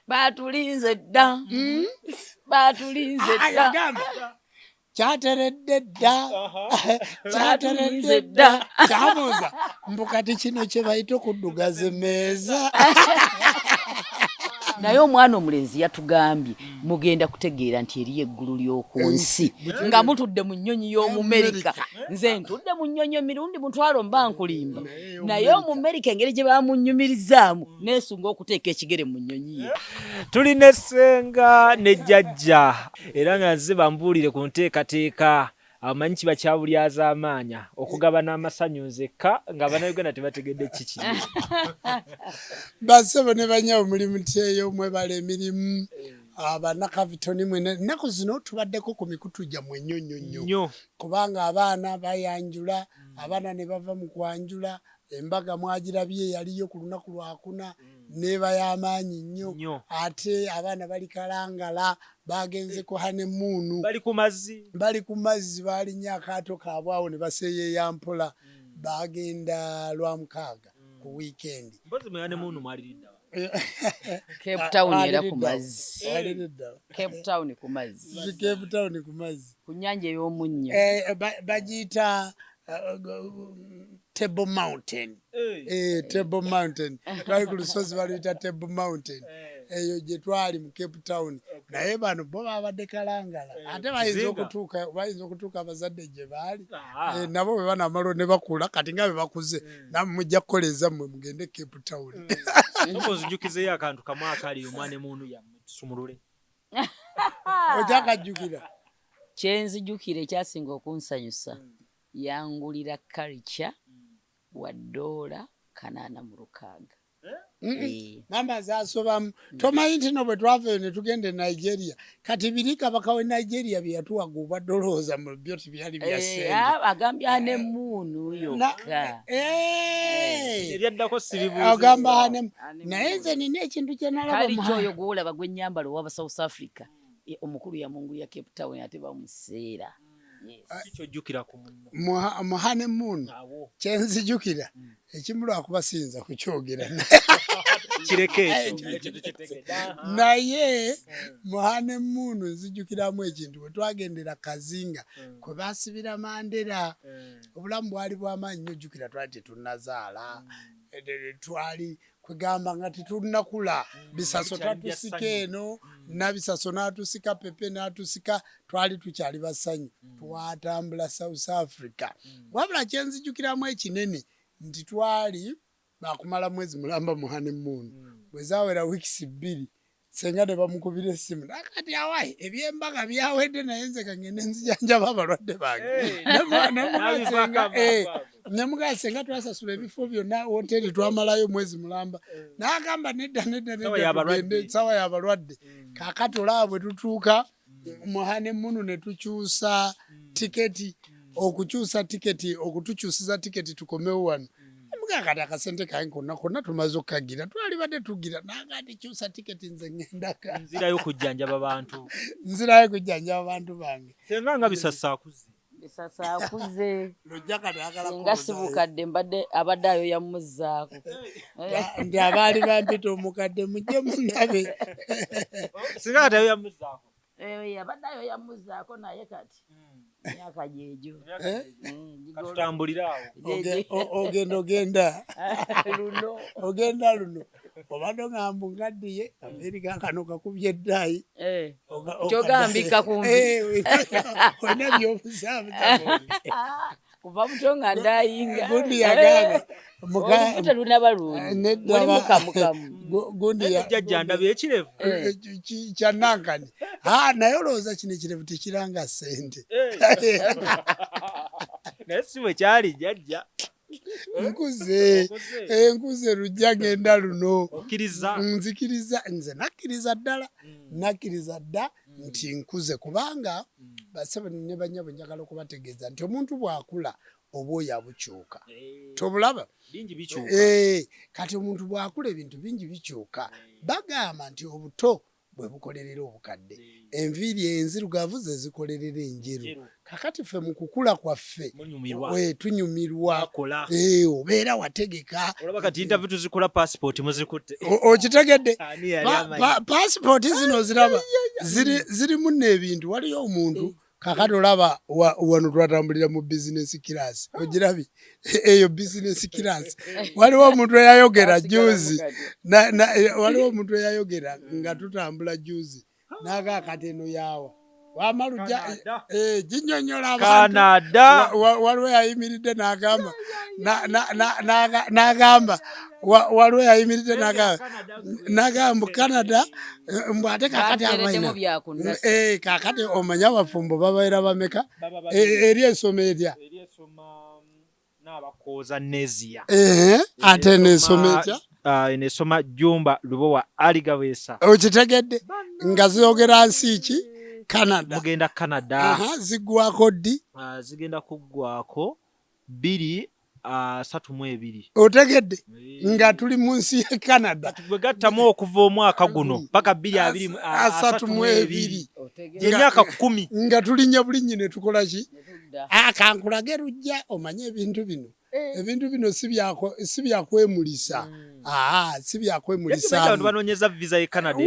Batulinze dda. Batulinze dda. Kyateredde dda. Kyateredde dda. Kyabuuza mbukati kino kye bayita okuddugaza emmeeza. Naye omwana omulenzi yatugambye mugenda kutegeera nti eriyo eggulu ly'oku nsi nga mutudde mu nnyonyi y'Omumerika. Nze ntudde mu nnyonyi emirundi mutwalo mba nkulimba. Naye Omumerika engeri gye bamunnyumirizaamu neesunga okuteeka ekigere mu nnyonyi ye. Tulina Senga ne jjajja era nga nze bambuulire ku nteekateeka amanyi kiba kyabulyaza amaanya okugabana amasanyu nzekka nga bannayuganda tebategedde kiki. Bassebo ne banyawo muli mutyeyo mwebala emirimu abanakavitoni mwene ennaku zino tubaddeko ku mikutu gyammwe nnyo kubanga abaana bayanjula abaana ne bava mu kwanjula embaga mwagirabye yaliyo ku lunaku lwakuna neeba y'amaanyi nnyo ate abaana bali kalangala bagenze ku hanemuunu bali ku mazzi baalinnyo akaato kaabwe awo ne baseeyeeya mpola bagenda Lwamukaaga ku wiikendi. Cape Town era ku mazzi. Cape Town ku mazzi. Cape Town ku mazzi. Ku nnyanja ey'omunnyo. Bagiyita Table Mountain. Table Mountain. Twali ku lusozi baluyita Table Mountain. Eyo gye twali mu Cape Town. Naye bano bo babadde kalangala. Ate bayinza okutuuka abazadde gye baali. Nabo bwe banamala ne bakula kati nga be bakuze. Namwe mujja kukoleza mmwe mugende Cape Town. Ozijukizeyo akantu kamu akali omwana emundu yammwe tusumulule. Okyakajjukira? Kyenzijukira ekyasinga okunsanyusa yangulira culture wa $46. Mama zasobamu tomanyi nti no bwe twava ne tugenda e Nigeria kati biri kabaka w'e Nigeria bye yatuwaga obwa dolooza mu byo tibyali bya ssente. Agambye hanemuunu yokka. Ebyaddako siribuuze. Agamba hanemuunu. Naye nze nina ekintu kye nalaba kali kyoyo gw'olaba gwennyambala owaba South Africa. Omukulu yamungulira Cape Town ate bamuseera. Kikyojjukira ku munno. Mu hanemuunu kyenzijukira ekimu lwakubasinza kukyogera. Kireke ekyo. Naye mu hanemuunu nzijukiramu ekintu bwe twagendera Kazinga kwe baasibira Mandera. Obulamu bwali bw'amaanyi nnyo jjukira twali tetunnazaala. Twali kwegamba nga tetunnakula Bisaso tatusika eno na Bisaso n'atusika Pepe n'atusika twali tukyali basanyu twatambula South Africa. Wabula kyenzijukiramu ekinene nti twali bakumala mwezi mulamba mu hanemuunu bwe zaawera wiikisi 2 Senga ne bamukubira essimu nakati awayi ebyembaga byawedde naye nze kangende nzijanjaba abalwadde bange. Nemuga Senga twasasula ebifo byonna hoteri twamalayo mwezi mulamba n'agamba nedda tugende sawa y'abalwadde. Kaakati olaba bwe tutuuka mu hanemuunu ne tukyusa tiketi okutukyusiza tiketi tukomewo wano. Kati akasente kange konna tumaze okkagira twali badde tugira nagati kyusa tiketi nze ngenda nzirayo kujjanjaba abantu bange. Senga nga Bisaso akuze. Nga sibukadde abadde ayo yamuzzaako. Ndi abaali bampita omukadde mujje munnabe. Senga ate ayo yamuzzaako. Abadde ayo yamuzzaako naye kati myaka gyejo. Katutambulira awo. Ogenda luno. Obadde ngamba ngaddiye Amerika kano kakubye eddayi. Kyogambika kumbi. Olina by'obuzaabuza. Kuva buto nga ndayinga. Gundi yagamba. Olubuto lunaba lungi. Muli mukamukamu. Gundi jjajja ndabye ekirevu. Kyanankani. Naye olowooza kino ekirevu tekiranga ssente. Naye si bwe kyali jjajja. Nkuze lujja ngenda luno. Nzikiriza. Nze nakkiriza ddala. Nakkiriza dda nti nkuze kubanga bassebo ne bannyabo njagala okubategeeza nti omuntu bw'akula obwoya bukyuka. Tobulaba? Bingi bikyuka. Kati omuntu bw'akula ebintu bingi bikyuka. Bagamba nti obuto bwe bukolerera obukadde enviiri enzirugavu ze zikolerera enjeru kakati ffe mu kukula kwaffe tunyumirwa obeera wategeka olaba kati interview tuzikola passport muzikutte okitegedde passport zino ziraba zirimu n'ebintu waliyo omuntu kakati olaba wano twatambulira mu business class ogirabi eyo business class waliwo omuntu eyayogera juzi waliwo omuntu eyayogera nga tutambula juzi naga kateno yawa wamaluja jinyonyola abantu waliwo yayimiridde n'agamba waliwo yayimiridde n'agamba Canada mbu ate kakati abaina kakati omanya abafumbo babaera bameka eri ensoma erya n'abakooza nezia ate n'ensoma etya nesoma Jumba Lubowa Aligaweesa okitegedde nga zogera nsi ki Canada mugenda Canada ziggwako ddi zigenda kuggwako 2-3 otegedde nga tuli mu nsi ye Canada bwe gattamu okuva omwaka guno paka 2-3 emyaka 10 nga tulinnya bulinyi ne tukola ki kankulage lujja omanye ebintu bino si byakwemulisa si byakwemulisa abantu banoonyeza visa ye Canada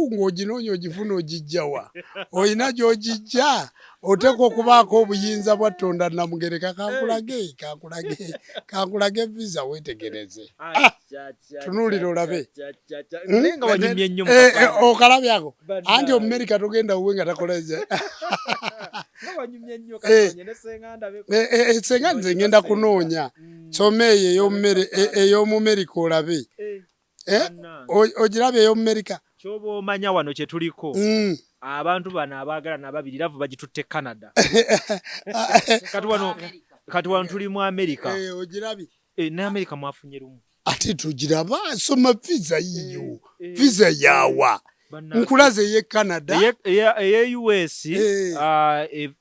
ng'oginoonya ogifuna ogijjawa olina gy'ogijja oteeka okubaako obuyinza bwa Tonda Namugereka kankulage visa weetegereze tunuulira olabe okalabyako anti Omumerika togenda wuwe nga takoleze senga nze ngenda kunoonya nsome eyo ey'Omumerika olabe ogirabe ey'Omumerika kyoba omanya wano kye tuliko abantu bano abaagala n'ababiri lavu bagitutte Canada kati wano tuli mu Amerika ogirabi ne Amerika mwafunye lumu ate tugiraba soma visa yiyo visa yawa nkulaze ye Canada eye US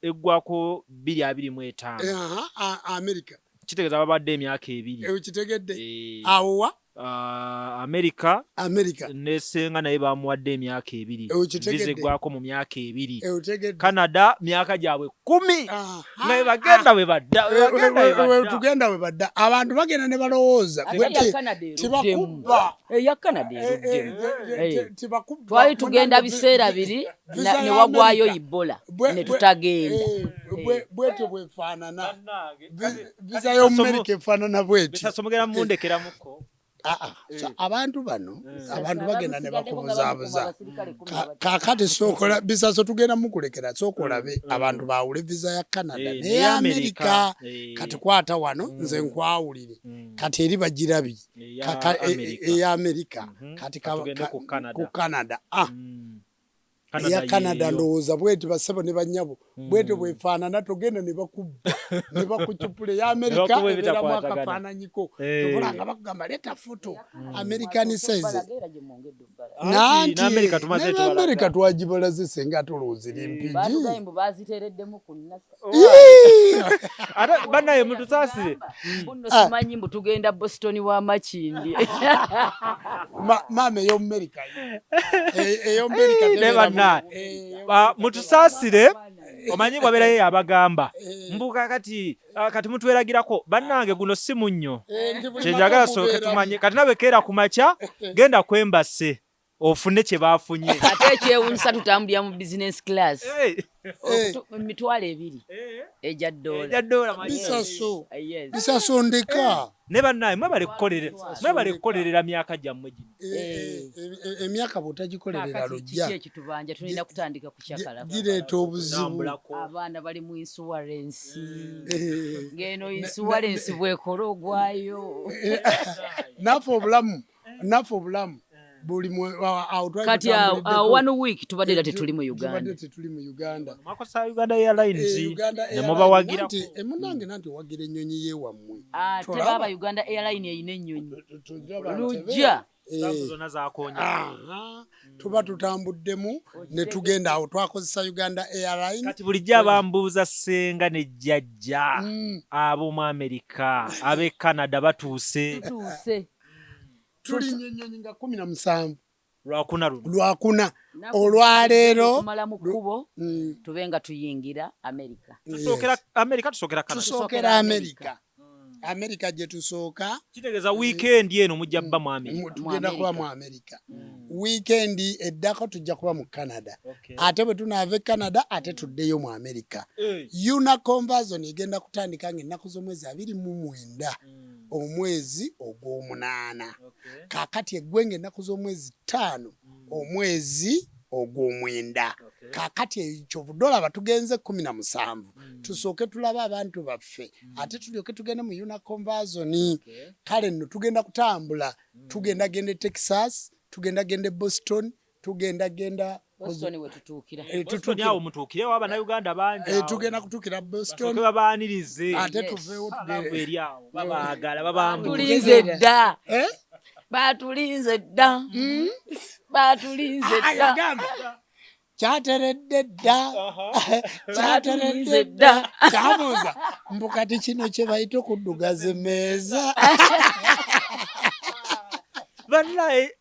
eggwako 225 Amerika kitegeeza babadde emyaka 2 kitegedde awowa Amerika Amerika nesenga naye bamuwadde emyaka 2 vize gwako mu myaka 2 Canada myaka gyabwe 10 naye bagenda we badda tugenda we badda abantu bagenda ne balowooza tibakubba ya Canada tibakubba twali tugenda biseera biri ne wagwayo Ebola ne tutagenda bwete bwefaanana visa y'Omumerika efaanana bweti bisasomogera mundekeramuko abantu bano abantu bagenda ne bakubuzaabuza kakati sokola bisaso tugenda mukulekera sokolabe abantu bawule visa ya Canada ne Amerika kati kwata wano nze nkwawulire kati eri bagirabi eya Amerika kati ku Canada ya Canada ndowooza bweti basebo ne banyabo bweti bwefaanana togenda ne bakubba ne bakucupule ya Amerika era mwakafaananyiko tubulanga bakugamba leta foto American size nanti Amerika twagibalaze senga tuluzira empiji bazitereddemu ku nnasa ate banaye mutusasire buno simanyi mbu tugenda Boston wa Makindi mama ey'Omumerika ey'Omumerika mutusasire omanyi bwabeerayo abagamba mbuka kati mutweragirako bannange guno si munnyo kyenjagala sooke tumanye kati nawe keera ku makya genda kwembase ofune kye baafunye ate ekyewunyisa tutambulira mu business class emitwalo 2 ejja $. bisaso ndeka ne bannaye mwebale kukolerera myaka gyammwe gino emyaka bw'otagikolerera lujja ekitubanja tulina kutandika kukyakala gireeta obuzibu abaana bali mu insurance ng'eno insurance bwekola ogwayo naffe obulamu buli kati wano week tubadde tetuli mu Uganda makosa Uganda Airlines ne mubawagira emunange nanti wagira ennyonyi yewammwe tebaba Uganda Airline eyina ennyonyi lujja zonna zakonya tuba tutambuddemu ne tugenda awo twakozesa Uganda Airline kati bulijjo abambuuza senga ne jjajja ab'omu Amerika ab'e Canada batuuse tuli ennyonyi nga 17 lwakuna olwaleero kumala mu kkubo tubenga tuyingira America. Tusookera America. America gye tusooka. Kitegeeza weekend eno mujja bba mu America. Tugenda kuba mu America. Weekend eddako tujja kuba mu Canada. Ate bwe tunaava e Canada ate tuddeyo mu America. Yuna conversion egenda kutandika ng'ennaku z'omwezi 29 omwezi ogw'omunaana. Kaakati eggwenga ennaku z'omwezi 5 omwezi ogw'omwenda. Kaakati ekyo budolaba tugenze 17 tusooke tulaba abantu baffe ate tulyoke tugende mu Yuna conversion. Kale nno tugenda kutambula tugenda gende Texas tugenda gende Boston tugenda Boston we tutuukira. Boston yawo mutuukire waba na Uganda bangi. Tugenda kutuukira Boston. Babaanirize. Ate tuveewo tugende eri awo. Babaagala babambulize. Tulinze dda. Batulinze dda. Batulinze dda. Kyateredde dda. Kyateredde dda. Kyabuuza mbu kati kino kye bayita okuddugaza emmeeza. Banaye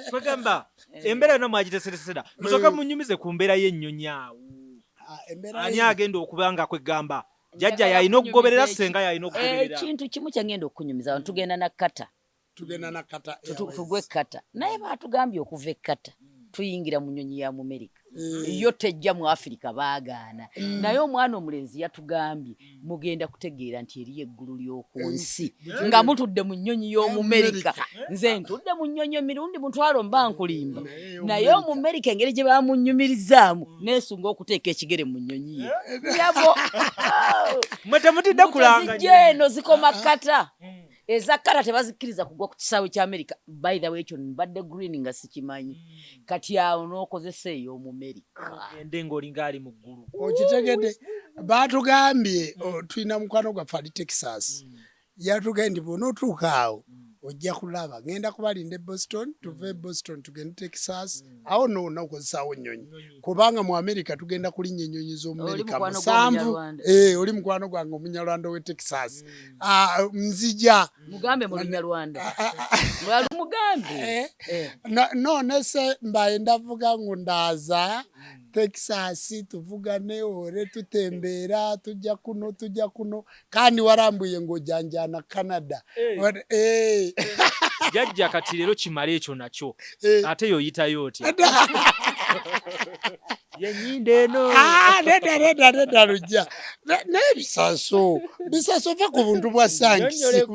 kwegamba embeera yonna mwagiteseresera musooka munyumize ku mbeera y'ennyonyi awo. Ani agenda okuba nga kwegamba jjajja yalina okugoberera senga yalina okugoberera. Ekintu kimu kyagenda okunyumiza tugenda na kata. Tugwe kata naye baatugambye okuva ekkata tuyingira mu nnyonyi ya mu America. Yo tejja mu Africa baagaana. Naye omwana omulenzi yatugambye mugenda kutegeera nti eriyo eggulu ly'oku nsi nga mutudde mu nnyonyi y'omu America. Nze ntudde mu nnyonyi emirundi mutwalo mba nkulimba. Naye omu America engeri gye bamunnyumirizaamu neesunga okuteeka ekigere mu nnyonyi ye. Yabo mwe temutidde kulanga eno zikoma kata. Ezakala tebazikkiriza kugwa ku kisaawe kya America. By the way ekyo mbadde green nga sikimanyi. Kati awo n'okozesa ey'omu America. Endengo olinga ali mu ggulu. Okitegedde baatugambye tulina mukwano gwaffe ali Texas. Yatugambye nti bw'onootuuka awo ojja kulaba ngenda kubalinda e Boston tuve Boston tugende Texas awo noona okozesaawo ennyonyi kubanga mu America tugenda kulinnya ennyonyi z'omu America 7. Oli mukwano gwange omunyarwanda w'e Texas. Nzija mugambe mu lunyarwanda mwali mugambe none se mbaye ndavuga ngu ndaaza Texas tuvugane ore tutembeera tujja kuno kandi warambuye ng'ojanjana Canada. Jjajja kati leero kimala ekyo nakyo ate yoyitayo otya yenyinde eno nedda lujja n'ebisaso va ku buntu bwa sankisi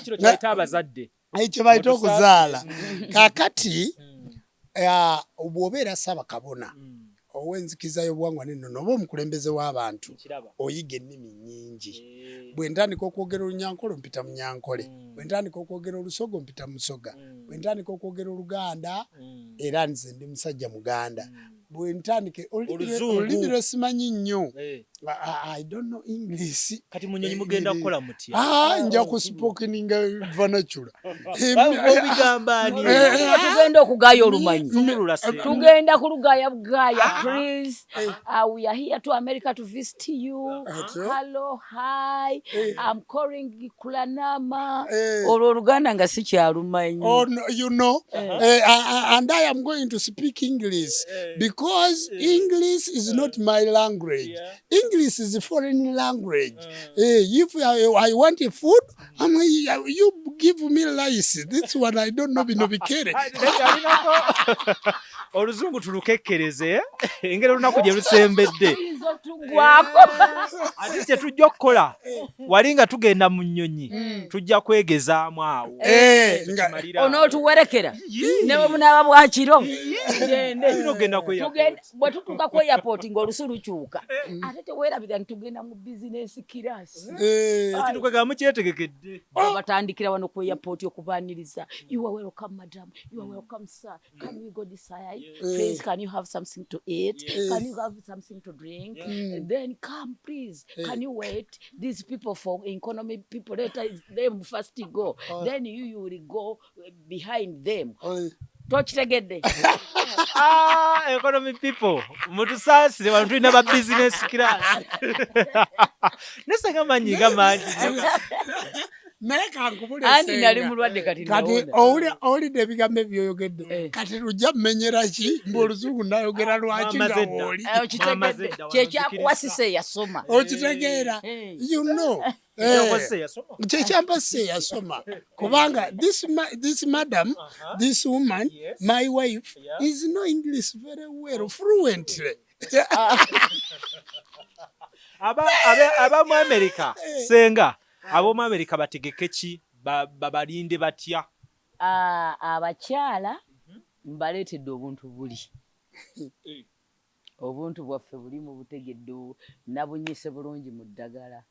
kino kyaita abazadde ekyo bayita okuzaala. Kaakati bw'obeera Ssaabakabona ow'enzikiza y'obuwangwa n'ennono oba omukulembeze w'abantu oyiga ennimi nnyingi. Bwe ntandika okwogera Olunyankole mpita mu Nyankole, bwe ntandika okwogera Olusoga mpita mu Musoga, bwe ntandika okwogera Oluganda era nze ndi musajja Muganda. Bwe ntandika olulimi lwe simanyi nnyo. I don't know English. Kati mu nnyonyi mugenda kukola mutya? Nja kuspokeninga vanachula. Obigamba ani? Tugenda okugaaya olumanyi. Tugenda kulugaaya bugaaya. Please, we are here to America to visit you. Hello, hi. I'm calling Kulanama. Oluganda nga sikyalumanyi. Oh, no, you know, and I am going to speak English because English is not my language. English is a foreign language. If I want a food, you give me rice. This one I don't know binobikere. Oluzungu tulukekkereze engeri olunaku gye lusembedde ate kye tujja okukola wali nga tugenda mu nnyonyi tujja kwegezaamu awo onootuwerekera ne bwe bunaaba bwakiro bwe tutuuka ku airport ng'olusu lukyuka ate teweerabira nti tugenda mu bizinesi kirasi ekintu kwegamba mukyetegekedde batandikira wano ku airport okubaaniriza you are welcome madam you are welcome sir can we go this side please can you have something to eat can you have something to drink then come please can you wait these people for economy people let them first go then you will go behind them tokitegedde economy people mutusaasire bantu tulina ba business class nesenga manyiga mangi naye kankubule andi nali Senga. mulwadde kati Kati nawona. owulidde ebigambo ebyoyogedde kati lujja mmenyera ki mboluzungu nayogera lwaki nga woli Okitegedde kyekyakuwasisa eyasoma. okitegeera you know kyekyambasisa eyasoma kubanga this madam this woman my wife is no English very well fluently. abamu America Senga ab'omu America bategeke ki babalinde batya? Abakyala mbaleetedde obuntu buli. Obuntu bwaffe buli mu butegedde nabunyise bulungi mu ddagala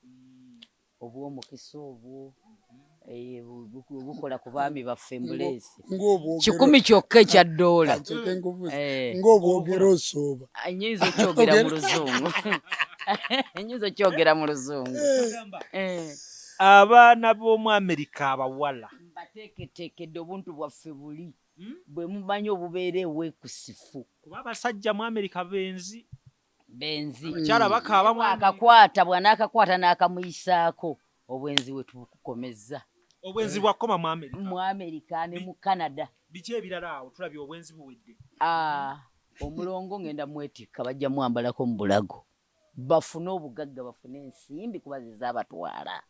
obw'omukisa obwo bukola ku baami baffe mbuleesi 100 kyokka ekya $. ng'obwogera osooba Nyinza okyogera mu luzungu. Nyinza okyogera mu luzungu. Abaana b'omu America abawala mbateeketeekedde obuntu bwaffe buli bwe mumanyi obubeera ewekusifu kuba abasajja mu America benzi abakyala bakaaba akakwata bw'anaakakwata n'akamuyisaako obwenzi we tubukomezza. Obwenzi bwakoma mu America ne mu Canada. Biki ebirala awo tulabye obwenzi buwedde? Omulongo ngenda mwetikka bajja mwambalako mu bulago bafune obugagga bafune ensimbi kuba zizaabatwala.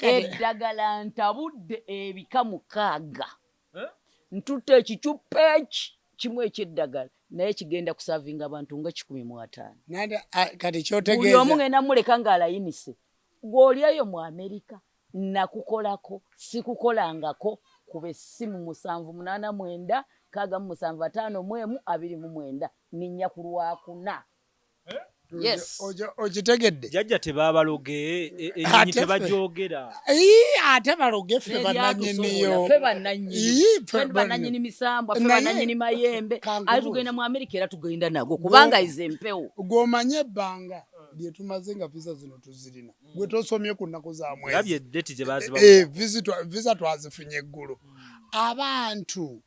Eddagala ntabudde ebika 6 ntutte ekicupa kimu eky'eddagala naye kigenda kusavinga abantu nga 15. Kati kyotegeeza buli omu ngenda muleka ng'alayinise gw'olyayo mu America nakukolako sikukolangako kuba essimu 789 67551 ninnya ku Lwakuna. Yes. Okitegedde jjajja tebabaloge enyonyi tebajogera ate baloge ffe bannannyiniyo ffe bannannyini misambwa ffe bannannyini mayembe ali tugenda mu America era tugenda nago kubanga ize empewo gw'omanye ebbanga lye tumaze nga visa zino tuzirina gwe tosomye ku nnaku za mwezi visa twazifunye eggulu. Abantu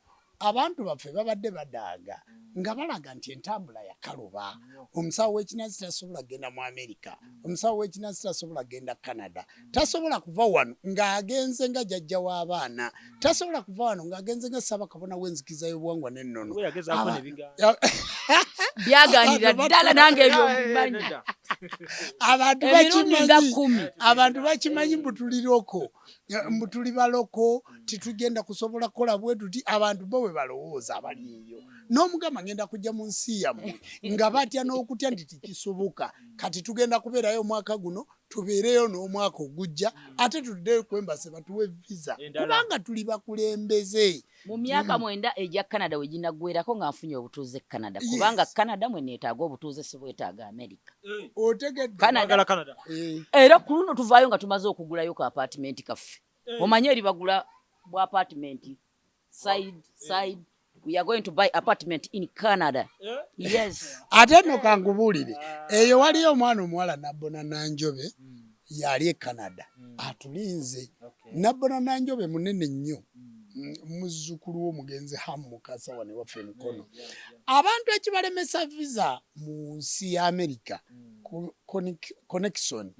baffe babadde badaaga nga balaga nti entambula yakaluba. Omusawo w'ekinazi tasobola genda mu America, omusawo w'ekinazi tasobola genda Canada, tasobola kuva wano ng'agenze nga jjajja w'abaana, tasobola kuva wano ng'agenze nga Ssaabakabona w'enzikiza y'obuwangwa n'ennono. Byaganira ddala nange ebyo mbimanyi. Abantu bakimanyi mbutuli baloko titugenda kusobola kukola bwe tuti abantu bo bwe balowooza abali eyo. N'omugamba ngenda kujja mu nsi yammwe nga batya n'okutya nti tikisoboka. Kati tugenda kubeerayo omwaka guno tubeereyo n'omwaka ogujja ate tuddeyo kwembase batuwe visa kubanga tuli bakulembeze. Mu myaka 9 ejja Canada we ginaggwerako ng'afunye obutuuze Canada kubanga Canada mwe neetaaga obutuuze si bwetaaga America. Otegedde Canada. Era ku luno tuvaayo nga tumaze okugulayo ka apartment kaffe. Omanye eri bagula bwa apartment side we are going to buy apartment in Canada. Yes. Ate no kangubuulire eyo waliyo omwana omuwala Nabbona Nanjobe yali e Canada atulinze. Nabbona Nanjobe munene nnyo muzzukulu w'omugenzi Hamukasa wane waffe Mukono. Abantu ekibalemesa visa mu nsi ya America connection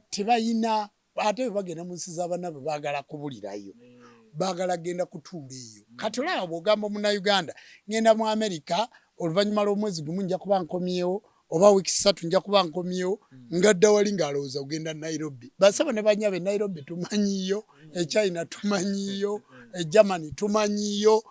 tebayina ate bagenda mu nsi z'abanabe baagala kubulirayo baagala genda kutuula eyo. Kati olaba bw'ogamba Munnayuganda ngenda mu America oluvannyuma lw'omwezi gumu nja kuba nkomyewo oba wiiki 3 nja kuba nkomyewo ngadda wali ng'alowooza ogenda Nairobi. Basabo ne banyabe Nairobi tumanyiyo, China tumanyiyo, Germany tumanyiyo,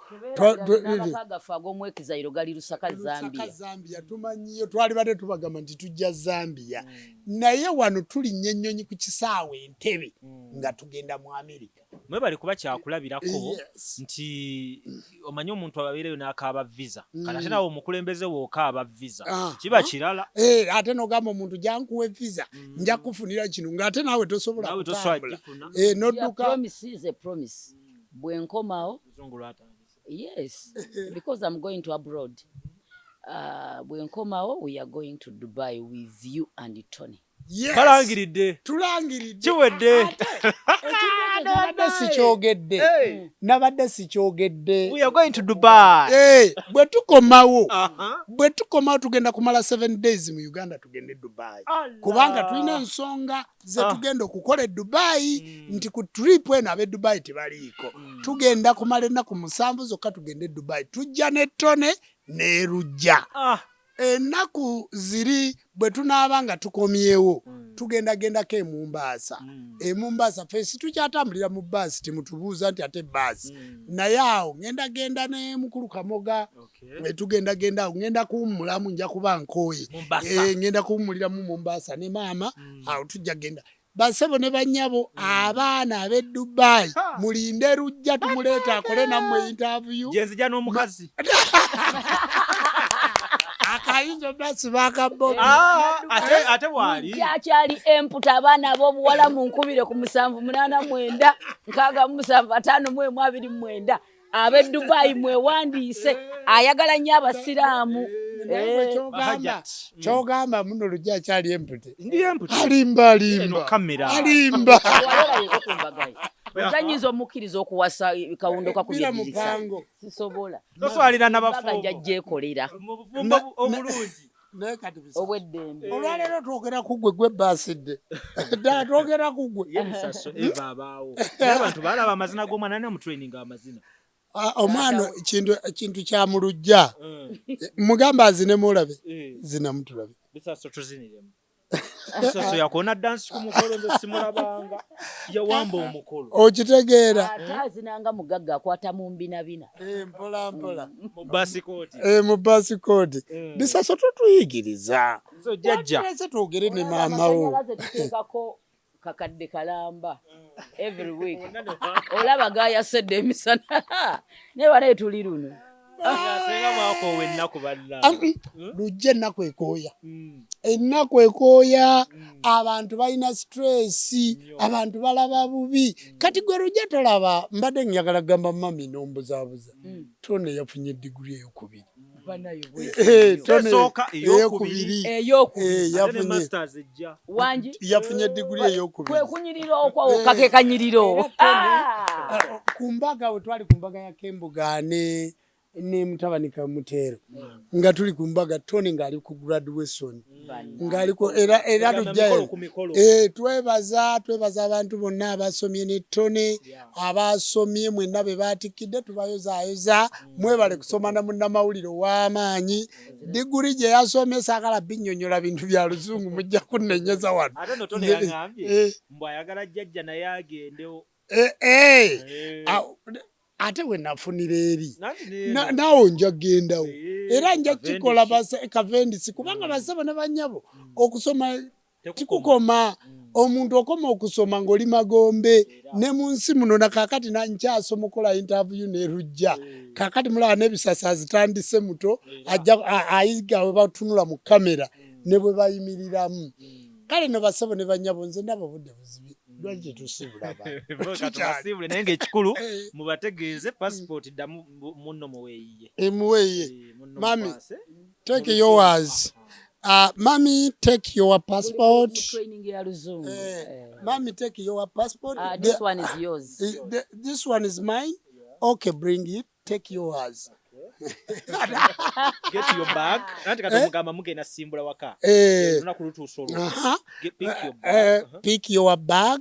Zambia tumanyiyo. Twali badde tubagamba nti tujja Zambia naye wano tulinnya ennyonyi ku kisaawe Entebbe nga tugenda mu America. Mwe bali kuba kyakulabirako nti omanyi omuntu ababeereyo n'akaaba visa kati ate nawe omukulembeze w'okaaba visa kiba kirala. Ate n'ogamba omuntu jankuwe visa nja kufunira kino ng'ate naawe tosobola kutambula. N'odduka promise bwenkomawo. Yes, because I'm going to abroad. Bwenkomawo we are going to Dubai with you and Tony. balangiridde tulangiridde kiwedde nabadde sikyogedde we are going to Dubai bwe tukomawo tugenda kumala 7 days mu Uganda tugende Dubai kubanga tulina ensonga ze tugenda okukola e Dubai nti ku trip eno ab'e Dubai tebaliiko tugenda kumala ennaku 7 zokka tugende e Dubai tujja ne ttone ne Rujja ennaku ziri bwe tunaaba nga tukomyewo tugendagendako e Mombasa fesi tukyatambulira mu baasi timutubuuza nti ate baasi naye awo ngenda ne mukulu Kamoga tugendagenda awo ngenda kuwummulamu nja kuba nkooye ngenda kuwummuliramu Mombasa ne maama awo tujja genda basebo ne bannyabo abaana ab'e Dubai mulinde Rujja tumuleeta akole nammwe interview jenzija n'omukazi akayinzo basi bakabbo ate wali kyakyali emputa abaana ab'obuwala mu 1789 67529 ab'e Dubai mwewandiise ayagala nnyo abasiraamu kyogamba muno Rujja akyali empute ndi empute alimba Ozanyiza omukkiriza okuwasa kawundo kakubyebirisa sisobola toswalira n'abafumbo bagajjeekolera obulungi obweddembe olwaleero twogera ku gwe baasidde ddala twogera ku gwe ebisaso eva abaawo abantu balaba amazina g'omwana ne mutraining amazina omwana kintu kya mu Lujja mugamba azinemu olabe zinamu tulabe bisaso tuziniremu bisaso yakona dance ku mukolo nze simulabanga yawamba omukolo okitegeera azinanga mugagga akwata mu mbinabina mpola mu basikoti bisaso tutuyigiriza so jajja twogere ne maamawo kakadde kalamba every week olaba gayasedde emisana ne bale tuli luno Lujja ennaku ekooya abantu balina stress abantu balaba bubi kati gwe Lujja tolaba mbadde njagala gamba mami n'ombuzaabuza tone yafunye diguri ey'okubiri yafunye diguri ey'okubiri kwekunyirira okwawo kakekanyiriro kumbaga we twali kumbaga ya Kembugane ne mutabani Kamutero nga tuli kumbaga Tony ngali ku graduation ngaliko era Lujja twebaza abantu bonna abasomye ne Tony abasomye mwenna be batikidde tubayoza mwebale kusoma na munnamawulire w'amaanyi diguri gye yasomye saagala binnyonnyola bintu bya Luzungu mujja kunnenyeza wano ate no Tony yangambye mbw ayagala jjajja naye agendewo ate we nafunira eri naawe nja gendawo era nja kikola kavendisi kubanga basebo ne bannyabo okusoma tikukoma omuntu okoma okusoma ng'oli magombe ne mu nsi muno na kaakati nankyasoma okola interview ne Lujja kaakati mulaba n'ebisasa azitandise muto ayiga we batunula mu kamera ne bwe bayimiriramu kale no basebo ne bannyabo nze ndaba budde buzibi lwaki tusibulaba basibule naye ng'ekikulu mubategeeze passport ddamu munno muweeyiye mami take yours Mommy, take your passport. Mommy, take your passport. This one is yours. This one is mine. Okay, bring it. Take yours. Get your bag. Pick your bag.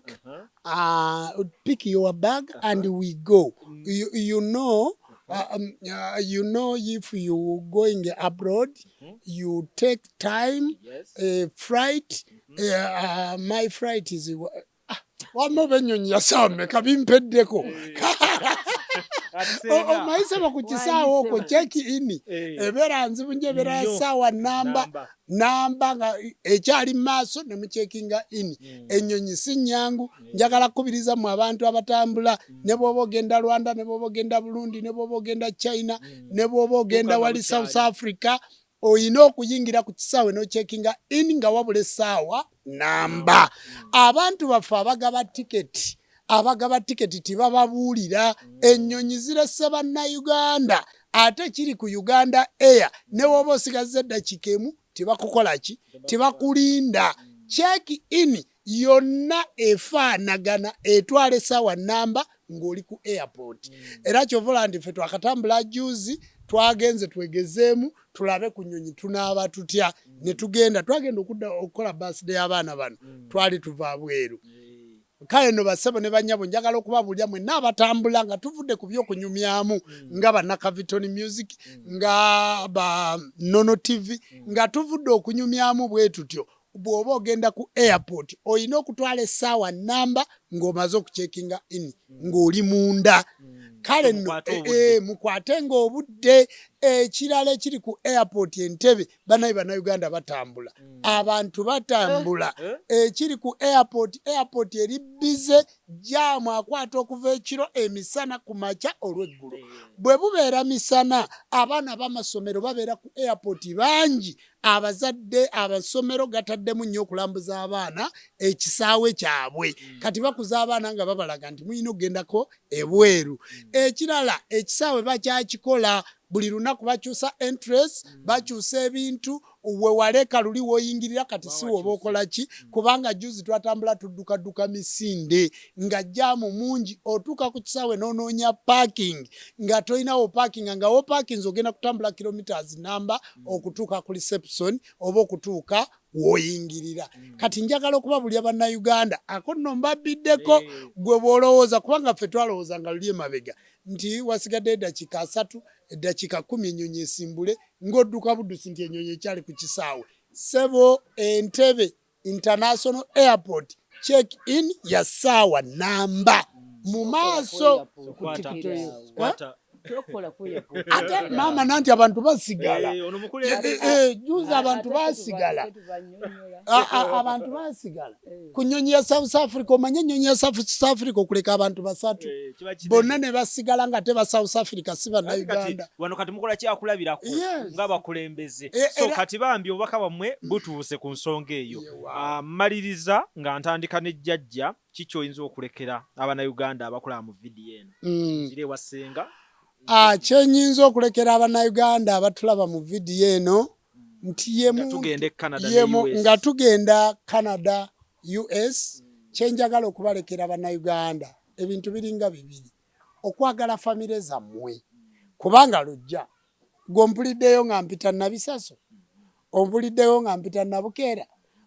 Pick your bag, and we go. You know, if you going abroad, you take time. Flight. My flight is. Omaise bakukisaawo okwo cheki ini ebera nzibu nje bera sawa namba nga ekyali maaso ne muchekinga ini ennyonyi si nnyangu njagala kubiriza mu abantu abatambula ne bwoba ogenda Rwanda ne bwoba ogenda Burundi ne bwoba ogenda China ne bwoba ogenda wali South Africa oyina okuyingira ku kisaawe n'ochekinga ini nga wabula essaawa namba abantu baffe abagaba tiketi tibababuulira ennyonyi zirese bannayuganda ate kiri ku Uganda Air ne woba osigaze eddakiika emu tibakukola ki tibakulinda check in yonna efaanagana etwala essaawa namba ng'oli ku airport. Era kyovola nti ffe twakatambula juzi twagenze twegezeemu tulabe ku nnyonyi tunaaba tutya ne twagenda okukola birthday y'abaana bano twali tuva bweru. Kale no basebo ne banyabo njagala okubabuulira mwenna abatambula nga tuvudde ku by'okunyumyamu nga bannakavitoni music nga ba Nono TV nga tuvudde okunyumyamu bwe tutyo. Bw'oba ogenda ku airport olina okutwala essaawa namba ng'omaze okucekinga in ng'oli munda. Kale nno mukwatenga obudde. Ekirala ekiri ku airport Entebbe bannayuganda batambula. Abantu batambula. Ekiri ku airport eri bize jaamu akwata okuva ekiro emisana ku makya olw'eggulu. Bwe bubeera misana abaana b'amasomero babeera ku airport bangi. Abazadde abasomero gataddemu nnyo okulambuza abaana ekisaawe kyabwe. Kati bakuza abaana nga babalaga nti muyina okugendako ebweru. Ekirala ekisaawe bakyakikola. Buli lunaku bakyusa interest, bakyusa ebintu, wewaleka luli woyingirira kati si woba okola ki kubanga juzi twatambula tudduka misinde nga jaamu mungi otuuka ku kisaawe n'onoonya parking nga tolinawo parking nga wo parkings ogenda kutambula kilometers namba okutuuka ku reception oba okutuuka woyingirira. Kati njagala okubabuulira bannayuganda ako nno mbabiddeko gwe bw'olowooza kubanga ffe twalowooza nga luli emabega nti wasigadde eddakiika 3 eddakiika 10 ennyonyi esimbule ng'odduka buddusi nti ennyonyi ekyali ku kisaawe. Sebo Entebbe International Airport check in ya ssaawa namba mu maaso. Ate mama nanti abantu basigala. Juzi abantu basigala. Abantu basigala. Ku nnyonyi ya South Africa omanye ennyonyi ya South Africa okuleka abantu basatu. Bonna ne basigala nga teba South Africa si bannayuganda. Wano kati mukola kyakulabirako nga bakulembeze. So kati bambi obubaka bwammwe butuuse ku nsonga eyo. Mmaliriza nga ntandika ne jjajja kiki oyinza okulekera abannayuganda abakola mu vidiyo eno. Nzire wa Senga. Kyenyinza okulekera abannayuganda abatulaba mu vidiyo eno nti nga tugenda Canada US kyenjagala okubalekera abannayuganda ebintu biringa bibiri. Okwagala famire zammwe kubanga lujja gwompuliddeyo nga mpita nabisaso ompuliddeyo nga mpita nabukeera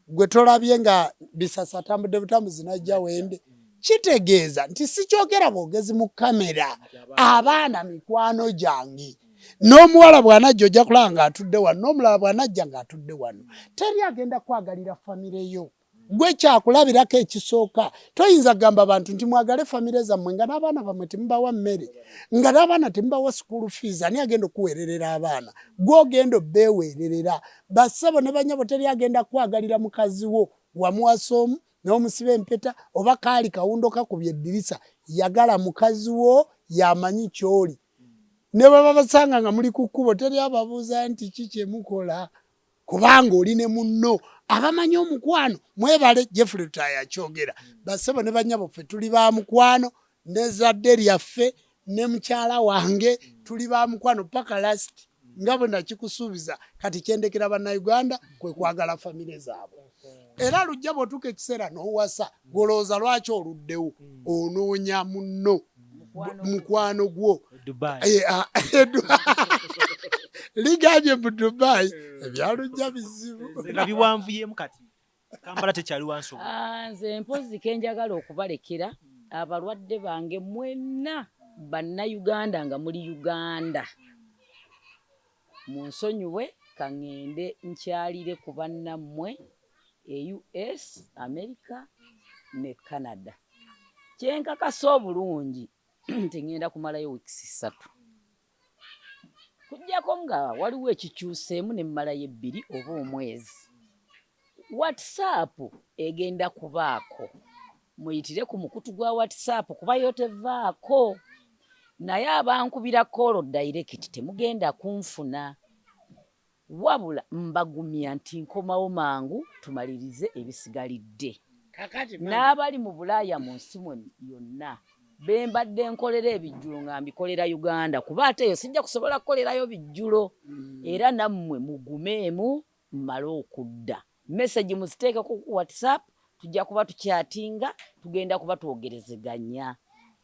gwe tolabye nga bisasa tambudde butambuzi najja wende kitegeeza nti sikyogera bwogezi mu kamera. Abaana mikwano gyange n'omuwala bw'anajja ojja kulaba ng'atudde wano n'omulala bw'anajja ng'atudde wano. Teri agenda kwagalira famire yo. Gwe kyakulabirako ekisooka. Toyinza kugamba abantu nti mwagale famire zammwe nga n'abaana bammwe temubawa mmere nga n'abaana temubawa school fees. Ani agenda okuweererera abaana? Gwe ogenda obbeeweererera. Bassebo ne banyabo teri agenda kwagalira mukazi wo wamuwasa omu n'omusiba empeta oba kaali kawundo kakubye eddirisa. Yagala mukazi wo yamanyi kyoli. Ne baba basanga nga muli ku kkubo teri ababuuza nti kiki emukola kubanga oli ne munno abamanyi omukwano. Mwebale Jeffrey Lutaya akyogera. Bassebo ne banyabo ffe tuli ba mukwano ne zadde lyaffe ne mukyala wange tuli ba mukwano paka last nga bwe nakikusuubiza. Kati kyendekera bannayuganda kwe kwagala famire zaabwe. Era lujja bw'otuuka ekiseera n'owasa golooza lwaki oluddewo onoonya munno mukwano gwo ligambye mu Dubai ebyalujja bizibu nga biwanvuyemu kati Kampala tekyali wansobo. Nze mpozi kenjagala okubalekera abalwadde bange mwenna bannayuganda nga muli Uganda munsonyiwe kaŋŋende nkyalire ku bannammwe US, America ne Canada. Kyenkakasa obulungi nti ŋŋenda kumalayo weeks 3. Kujjako nga waliwo ekikyuseemu ne mmalayo 2 oba omwezi. WhatsApp egenda kubaako. Muyitire ku mukutu gwa WhatsApp kuba yo tevaako. Naye abankubira call direct temugenda kunfuna. Wabula mbagumya nti nkomawo mangu tumalirize ebisigalidde. N'abali mu Bulaaya mu nsi yonna bembadde nkolera ebijjulo nga mbikolera Uganda kuba ate eyo sijja kusobola kukolerayo bijjulo. Era nammwe mugumeemu mmale okudda message muziteeke ku WhatsApp tujja kuba tukyatinga tugenda kuba twogerezeganya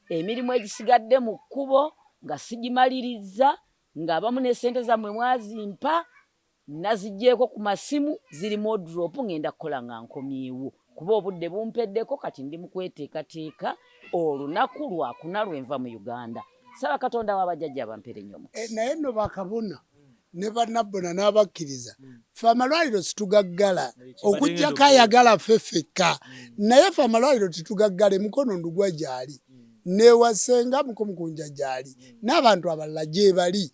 emirimu egisigadde mu kkubo nga sigimaliriza ng'abamu n'essente zammwe mwazimpa nazigyeko ku masimu ziri modrop ngenda kukola nga nkomyewo kuba obudde bumpeddeko kati ndi mu kweteekateeka olunaku lwakuna lwenva mu Uganda saba Katonda w'abajjajja bampere nnyo naye nno bakabona ne bannabona n'abakkiriza ffe amalwaliro situgaggala okuggyako ayagala ffeffekka naye ffe amalwaliro titugaggala emukono ndugwa gyali newasenga mukomukunja gyali n'abantu abalala gye bali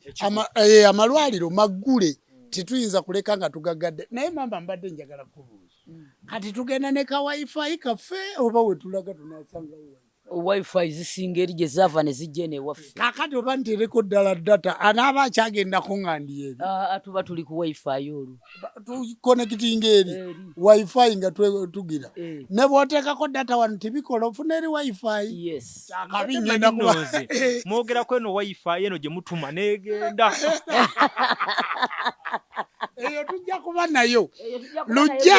amalwaliro maggule tituyinza kuleka nga tugaggadde naye mamba mbadde njagala kubuuza kati tugenda ne ka wifi kaffe oba wetulaga tunasangawo wifi zisinga eri gye zaava ne zijja ewaffe kakati oba ntereko ddala data anaaba akyagendako nga ndi eri tuba tuli ku wifi olwo tukonekitinga eri wifi nga tugira ne bw'oteekako data wano tibikola ofuna eri wifi akabi ngenda kunoze mwogerako eno wifi eno gye mutuma negenda eyo tujja kuba nayo lujja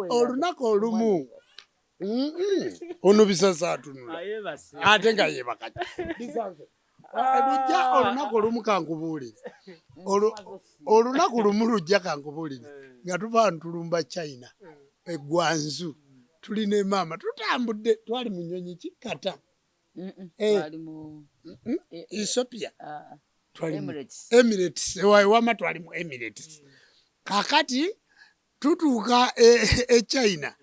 olunaku olumu ono bisasa atunula ate nga yebakati lujja olunaku olumu kankubuulire olunaku lumu lujja kankubuulire nga tuva ntulumba China eggwanzu tuli ne maama tutambudde twali mu nnyonyi kikata Ethiopia twali Emirates wama twali mu Emirates kakati tutuuka China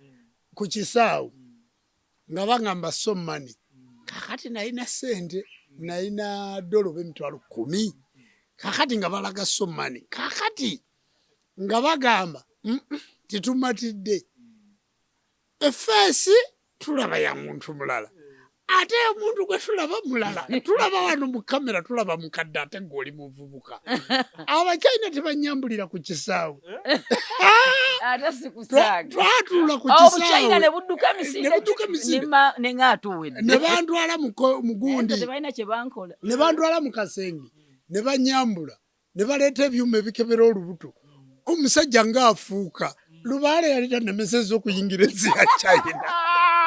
ku kisaawo nga bagamba so money kakati nalina sente nalina $10 emitwalo 10 kakati nga balaga so money kakati nga bagamba titumatidde efeesi tulaba ya muntu mulala ate omuntu gwe tulaba mulala tulaba wano mu kamera tulaba mukadde ate ng'oli muvubuka abachina tebanyambulira ku kisaawo twatula ku kisaawo ne bantwala mu gundi ne bantwala mu kasenge ne banyambula ne baleeta ebyuma ebikebera olubuto omusajja ng'afuuka lubaale yali tannemeseza okuyingira ensi ya China